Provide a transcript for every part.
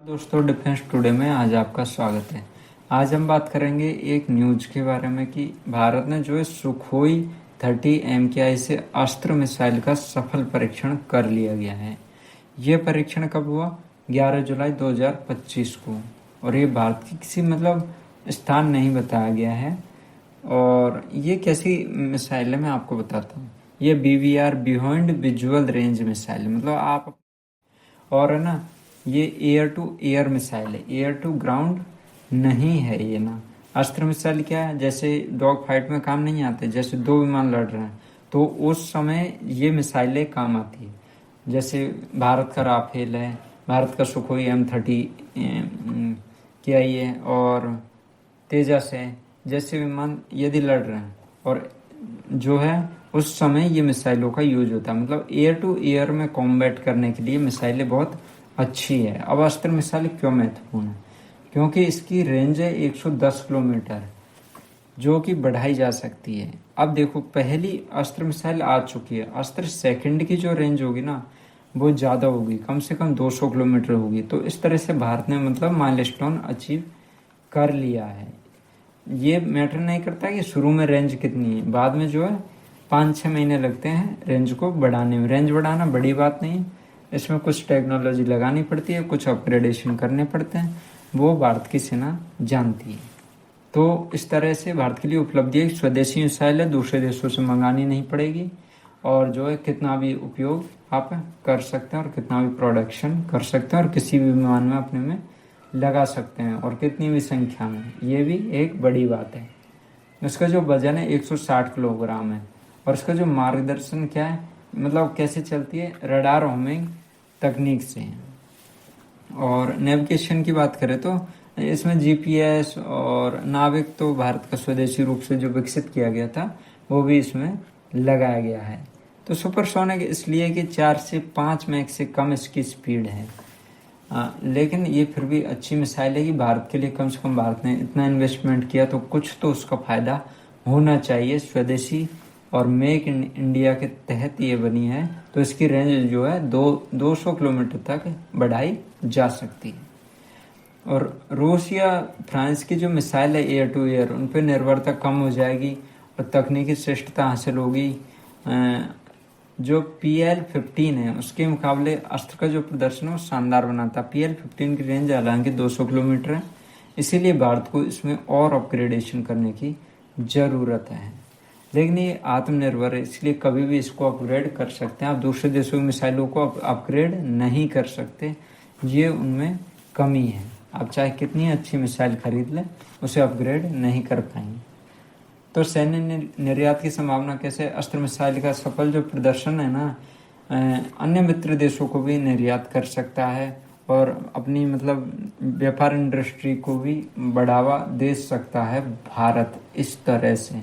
दोस्तों, defence today में आज आपका स्वागत है। आज हम बात करेंगे एक न्यूज के बारे में कि भारत ने जो है सुखोई 30 MKI से अस्त्र मिसाइल का सफल परीक्षण कर लिया गया है। ये परीक्षण कब हुआ? 11 जुलाई 2025 को। और ये भारत की किसी स्थान नहीं बताया गया है। और ये कैसी मिसाइल है मैं आपको बताता हूँ। ये BVR beyond visual range missile है। आप और है ना, ये एयर टू एयर मिसाइल है, एयर टू ग्राउंड नहीं है। ये ना अस्त्र मिसाइल क्या है, जैसे डॉग फाइट में काम नहीं आते, जैसे दो विमान लड़ रहे हैं तो उस समय ये मिसाइलें काम आती है। जैसे भारत का राफेल है, भारत का सुखोई M30 क्या ये और तेजस है, जैसे विमान यदि लड़ रहे हैं और जो है उस समय ये मिसाइलों का यूज होता है। एयर टू एयर में कॉम्बैट करने के लिए मिसाइलें बहुत अच्छी है। अब अस्त्र मिसाइल क्यों महत्वपूर्ण है? क्योंकि इसकी रेंज है 110 किलोमीटर, जो कि बढ़ाई जा सकती है। अब देखो, पहली अस्त्र मिसाइल आ चुकी है। अस्त्र सेकंड की जो रेंज होगी ना, वो ज़्यादा होगी, कम से कम 200 किलोमीटर होगी। तो इस तरह से भारत ने माइलस्टोन अचीव कर लिया है। ये मैटर नहीं करता कि शुरू में रेंज कितनी है, बाद में जो है 5-6 महीने लगते हैं रेंज को बढ़ाने में। रेंज बढ़ाना बड़ी बात नहीं है, इसमें कुछ टेक्नोलॉजी लगानी पड़ती है, कुछ अपग्रेडेशन करने पड़ते हैं, वो भारत की सेना जानती है। तो इस तरह से भारत के लिए उपलब्धि है। स्वदेशी मिसाइल है, दूसरे देशों से मंगानी नहीं पड़ेगी और जो है कितना भी उपयोग आप कर सकते हैं और कितना भी प्रोडक्शन कर सकते हैं और किसी भी विमान में अपने में लगा सकते हैं और कितनी भी संख्या में। ये भी एक बड़ी बात है। इसका जो वजन है 160 किलोग्राम है और इसका जो मार्गदर्शन क्या है, कैसे चलती है, रडार होमिंग तकनीक से। और नेविगेशन की बात करें तो इसमें GPS और नाविक तो भारत का स्वदेशी रूप से जो विकसित किया गया था वो भी इसमें लगाया गया है। तो सुपरसोनिक इसलिए कि 4 से 5 मैक से कम इसकी स्पीड है। लेकिन ये फिर भी अच्छी मिसाइल है कि भारत के लिए कम से कम भारत ने इतना इन्वेस्टमेंट किया तो कुछ तो उसका फायदा होना चाहिए। स्वदेशी और मेक इन इंडिया के तहत ये बनी है, तो इसकी रेंज जो है 200 किलोमीटर तक बढ़ाई जा सकती है। और रूस या फ्रांस की जो मिसाइल है एयर टू एयर, उन पर निर्भरता कम हो जाएगी और तकनीकी श्रेष्ठता हासिल होगी। जो PL-15 है उसके मुकाबले अस्त्र का जो प्रदर्शन है वो शानदार बनाता है। PL-15 की रेंज हालांकि 200 किलोमीटर है, इसीलिए भारत को इसमें और अपग्रेडेशन करने की ज़रूरत है। लेकिन ये आत्मनिर्भर है, इसलिए कभी भी इसको अपग्रेड कर सकते हैं। आप दूसरे देशों की मिसाइलों को अपग्रेड नहीं कर सकते, ये उनमें कमी है। आप चाहे कितनी अच्छी मिसाइल खरीद लें, उसे अपग्रेड नहीं कर पाएंगे। तो सैन्य निर्यात की संभावना कैसे? अस्त्र मिसाइल का सफल जो प्रदर्शन है ना, अन्य मित्र देशों को भी निर्यात कर सकता है और अपनी व्यापार इंडस्ट्री को भी बढ़ावा दे सकता है भारत इस तरह से।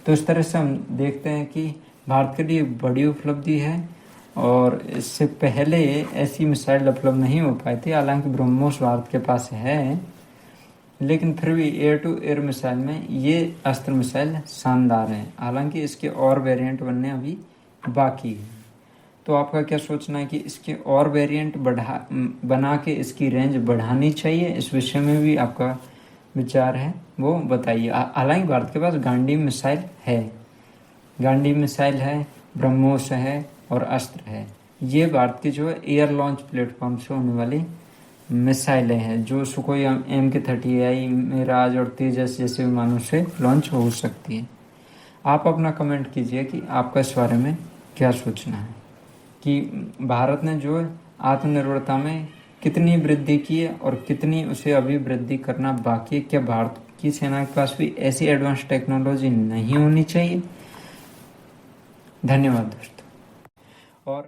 तो इस तरह से हम देखते हैं कि भारत के लिए बड़ी उपलब्धि है और इससे पहले ऐसी मिसाइल उपलब्ध नहीं हो पाई थी। हालांकि ब्रह्मोस भारत के पास है, लेकिन फिर भी एयर टू एयर मिसाइल में ये अस्त्र मिसाइल शानदार है। हालांकि इसके और वेरिएंट बनने अभी बाकी है। तो आपका क्या सोचना है कि इसके और वेरिएंट बना के इसकी रेंज बढ़ानी चाहिए? इस विषय में भी आपका विचार है वो बताइए। हालांकि भारत के पास गांडीव मिसाइल है, गांडीव मिसाइल है, ब्रह्मोस है और अस्त्र है। ये भारत की जो है एयर लॉन्च प्लेटफॉर्म से होने वाली मिसाइलें हैं, जो सुखोई MK-30I, मिराज और तेजस जैसे विमानों से लॉन्च हो सकती है। आप अपना कमेंट कीजिए कि आपका इस बारे में क्या सोचना है कि भारत ने जो है आत्मनिर्भरता में कितनी वृद्धि की है और कितनी उसे अभी वृद्धि करना बाकी है। क्या भारत की सेना के पास भी ऐसी एडवांस टेक्नोलॉजी नहीं होनी चाहिए? धन्यवाद दोस्तों। और